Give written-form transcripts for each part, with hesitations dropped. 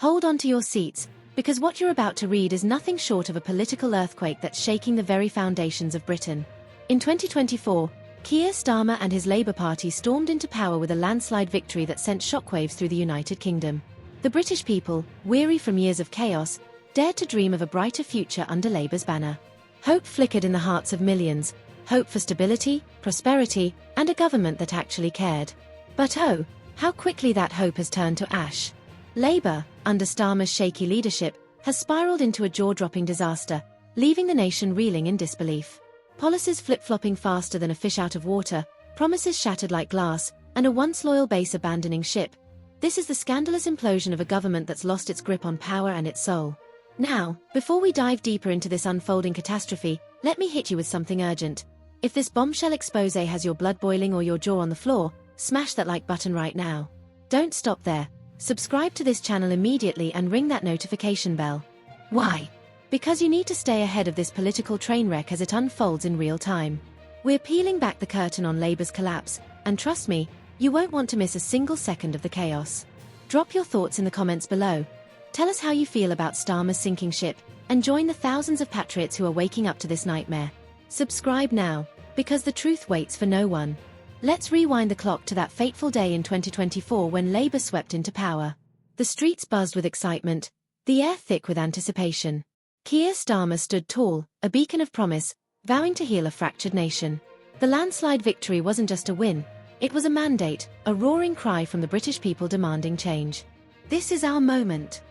Hold on to your seats, because what you're about to read is nothing short of a political earthquake that's shaking the very foundations of Britain. In 2024, Keir Starmer and his Labour Party stormed into power with a landslide victory that sent shockwaves through the United Kingdom. The British people, weary from years of chaos, dared to dream of a brighter future under Labour's banner. Hope flickered in the hearts of millions, hope for stability, prosperity, and a government that actually cared. But oh, how quickly that hope has turned to ash. Labour, under Starmer's shaky leadership, has spiraled into a jaw-dropping disaster, leaving the nation reeling in disbelief. Policies flip-flopping faster than a fish out of water, promises shattered like glass, and a once loyal base abandoning ship. This is the scandalous implosion of a government that's lost its grip on power and its soul. Now, before we dive deeper into this unfolding catastrophe, let me hit you with something urgent. If this bombshell expose has your blood boiling or your jaw on the floor, smash that like button right now. Don't stop there. Subscribe to this channel immediately and ring that notification bell. Why? Because you need to stay ahead of this political train wreck as it unfolds in real time. We're peeling back the curtain on Labour's collapse, and trust me, you won't want to miss a single second of the chaos. Drop your thoughts in the comments below. Tell us how you feel about Starmer's sinking ship, and join the thousands of patriots who are waking up to this nightmare. Subscribe now, because the truth waits for no one. Let's rewind the clock to that fateful day in 2024 when Labour swept into power. The streets buzzed with excitement, the air thick with anticipation. Keir Starmer stood tall, a beacon of promise, vowing to heal a fractured nation. The landslide victory wasn't just a win, it was a mandate, a roaring cry from the British people demanding change. This is our moment.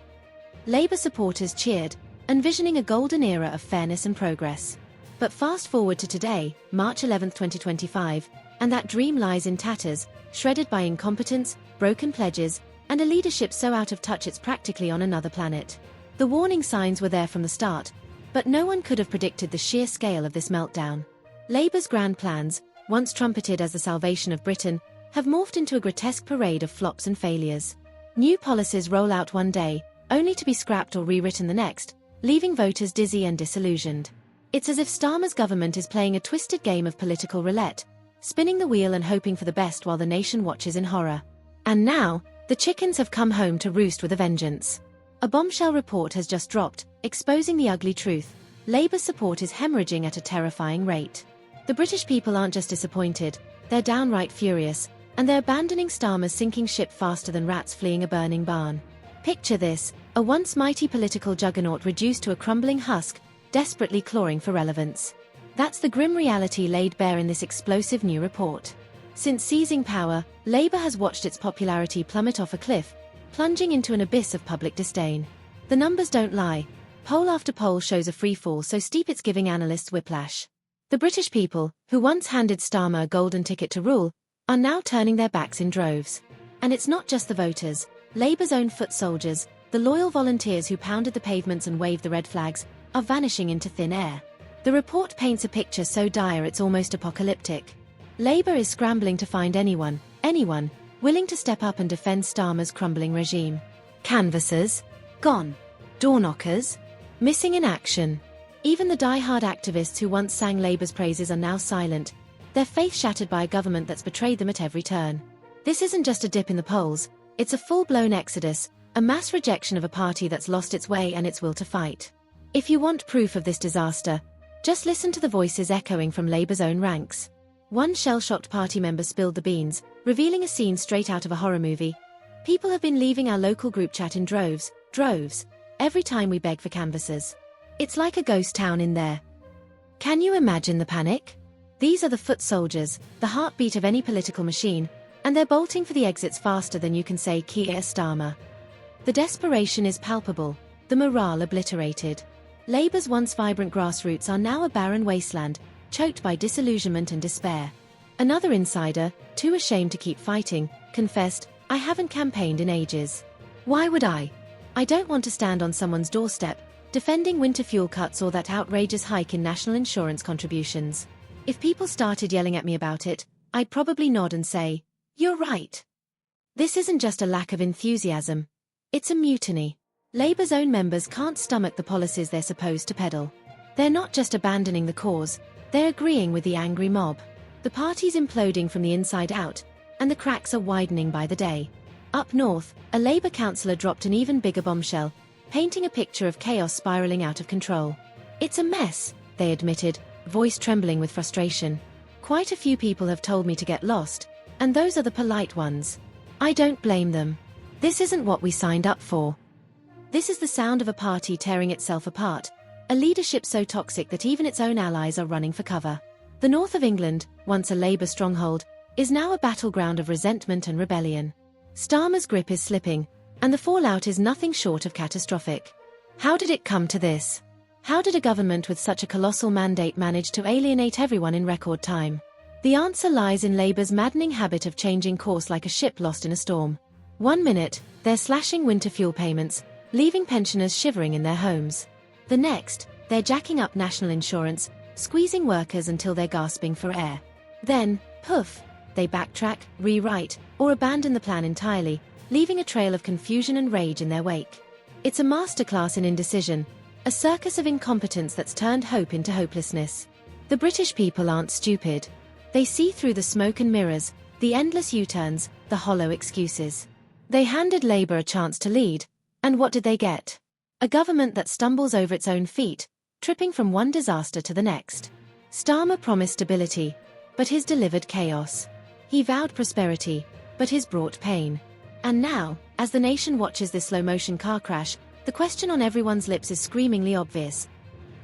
Labour supporters cheered, envisioning a golden era of fairness and progress. But fast forward to today, March 11, 2025, and that dream lies in tatters, shredded by incompetence, broken pledges, and a leadership so out of touch it's practically on another planet. The warning signs were there from the start, but no one could have predicted the sheer scale of this meltdown. Labour's grand plans, once trumpeted as the salvation of Britain, have morphed into a grotesque parade of flops and failures. New policies roll out one day, only to be scrapped or rewritten the next, leaving voters dizzy and disillusioned. It's as if Starmer's government is playing a twisted game of political roulette, spinning the wheel and hoping for the best while the nation watches in horror. And now, the chickens have come home to roost with a vengeance. A bombshell report has just dropped, exposing the ugly truth. Labour's support is hemorrhaging at a terrifying rate. The British people aren't just disappointed, they're downright furious, and they're abandoning Starmer's sinking ship faster than rats fleeing a burning barn. Picture this, a once mighty political juggernaut reduced to a crumbling husk, desperately clawing for relevance. That's the grim reality laid bare in this explosive new report. Since seizing power, Labour has watched its popularity plummet off a cliff, plunging into an abyss of public disdain. The numbers don't lie. Poll after poll shows a freefall so steep it's giving analysts whiplash. The British people, who once handed Starmer a golden ticket to rule, are now turning their backs in droves. And it's not just the voters. Labour's own foot soldiers, the loyal volunteers who pounded the pavements and waved the red flags, are vanishing into thin air. The report paints a picture so dire it's almost apocalyptic. Labour is scrambling to find anyone, willing to step up and defend Starmer's crumbling regime. Canvassers? Gone. Door knockers? Missing in action. Even the die-hard activists who once sang Labour's praises are now silent, their faith shattered by a government that's betrayed them at every turn. This isn't just a dip in the polls, it's a full-blown exodus, a mass rejection of a party that's lost its way and its will to fight. If you want proof of this disaster, just listen to the voices echoing from Labour's own ranks. One shell-shocked party member spilled the beans, revealing a scene straight out of a horror movie. People have been leaving our local group chat in droves, every time we beg for canvassers. It's like a ghost town in there. Can you imagine the panic? These are the foot soldiers, the heartbeat of any political machine, and they're bolting for the exits faster than you can say Keir Starmer. The desperation is palpable, the morale obliterated. Labour's once vibrant grassroots are now a barren wasteland, choked by disillusionment and despair. Another insider, too ashamed to keep fighting, confessed, "I haven't campaigned in ages. Why would I? I don't want to stand on someone's doorstep, defending winter fuel cuts or that outrageous hike in national insurance contributions. If people started yelling at me about it, I'd probably nod and say, 'You're right.' This isn't just a lack of enthusiasm. It's a mutiny. Labour's own members can't stomach the policies they're supposed to peddle. They're not just abandoning the cause, they're agreeing with the angry mob. The party's imploding from the inside out, and the cracks are widening by the day. Up north, a Labour councillor dropped an even bigger bombshell, painting a picture of chaos spiralling out of control. "It's a mess," they admitted, voice trembling with frustration. "Quite a few people have told me to get lost, and those are the polite ones. I don't blame them. This isn't what we signed up for." This is the sound of a party tearing itself apart, a leadership so toxic that even its own allies are running for cover. The north of England, once a Labour stronghold, is now a battleground of resentment and rebellion. Starmer's grip is slipping, and the fallout is nothing short of catastrophic. How did it come to this? How did a government with such a colossal mandate manage to alienate everyone in record time? The answer lies in Labour's maddening habit of changing course like a ship lost in a storm. One minute, they're slashing winter fuel payments, leaving pensioners shivering in their homes. The next, they're jacking up national insurance, squeezing workers until they're gasping for air. Then, poof, they backtrack, rewrite, or abandon the plan entirely, leaving a trail of confusion and rage in their wake. It's a masterclass in indecision, a circus of incompetence that's turned hope into hopelessness. The British people aren't stupid. They see through the smoke and mirrors, the endless U-turns, the hollow excuses. They handed Labour a chance to lead, and what did they get? A government that stumbles over its own feet, tripping from one disaster to the next. Starmer promised stability, but he's delivered chaos. He vowed prosperity, but he's brought pain. And now, as the nation watches this slow-motion car crash, the question on everyone's lips is screamingly obvious.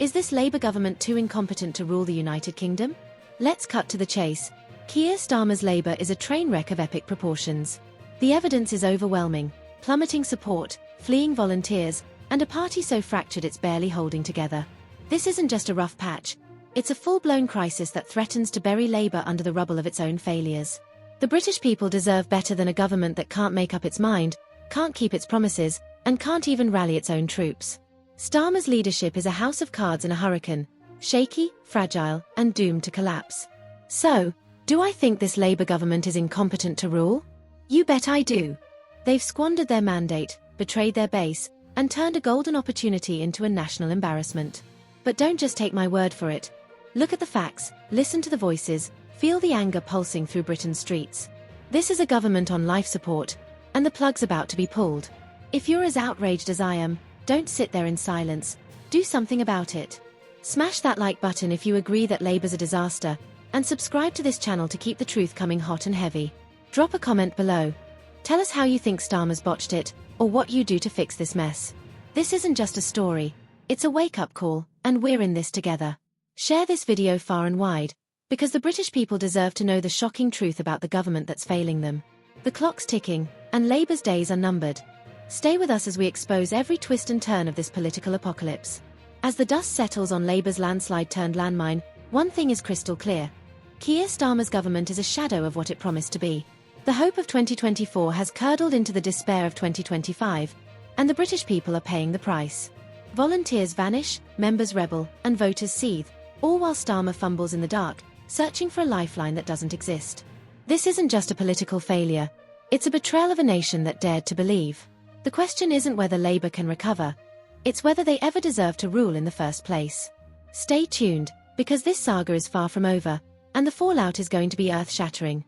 Is this Labour government too incompetent to rule the United Kingdom? Let's cut to the chase. Keir Starmer's Labour is a train wreck of epic proportions. The evidence is overwhelming: plummeting support, fleeing volunteers, and a party so fractured it's barely holding together. This isn't just a rough patch. It's a full-blown crisis that threatens to bury Labour under the rubble of its own failures. The British people deserve better than a government that can't make up its mind, can't keep its promises, and can't even rally its own troops. Starmer's leadership is a house of cards in a hurricane, shaky, fragile, and doomed to collapse. So, do I think this Labour government is incompetent to rule? You bet I do. They've squandered their mandate, betrayed their base, and turned a golden opportunity into a national embarrassment. But don't just take my word for it. Look at the facts, listen to the voices, feel the anger pulsing through Britain's streets. This is a government on life support, and the plug's about to be pulled. If you're as outraged as I am, don't sit there in silence. Do something about it. Smash that like button if you agree that Labour's a disaster, and subscribe to this channel to keep the truth coming hot and heavy. Drop a comment below. Tell us how you think Starmer's botched it, or what you do to fix this mess. This isn't just a story. It's a wake-up call, and we're in this together. Share this video far and wide, because the British people deserve to know the shocking truth about the government that's failing them. The clock's ticking, and Labour's days are numbered. Stay with us as we expose every twist and turn of this political apocalypse. As the dust settles on Labour's landslide-turned landmine, one thing is crystal clear. Keir Starmer's government is a shadow of what it promised to be. The hope of 2024 has curdled into the despair of 2025, and the British people are paying the price. Volunteers vanish, members rebel, and voters seethe, all while Starmer fumbles in the dark, searching for a lifeline that doesn't exist. This isn't just a political failure. It's a betrayal of a nation that dared to believe. The question isn't whether Labour can recover. It's whether they ever deserve to rule in the first place. Stay tuned, because this saga is far from over, and the fallout is going to be earth-shattering.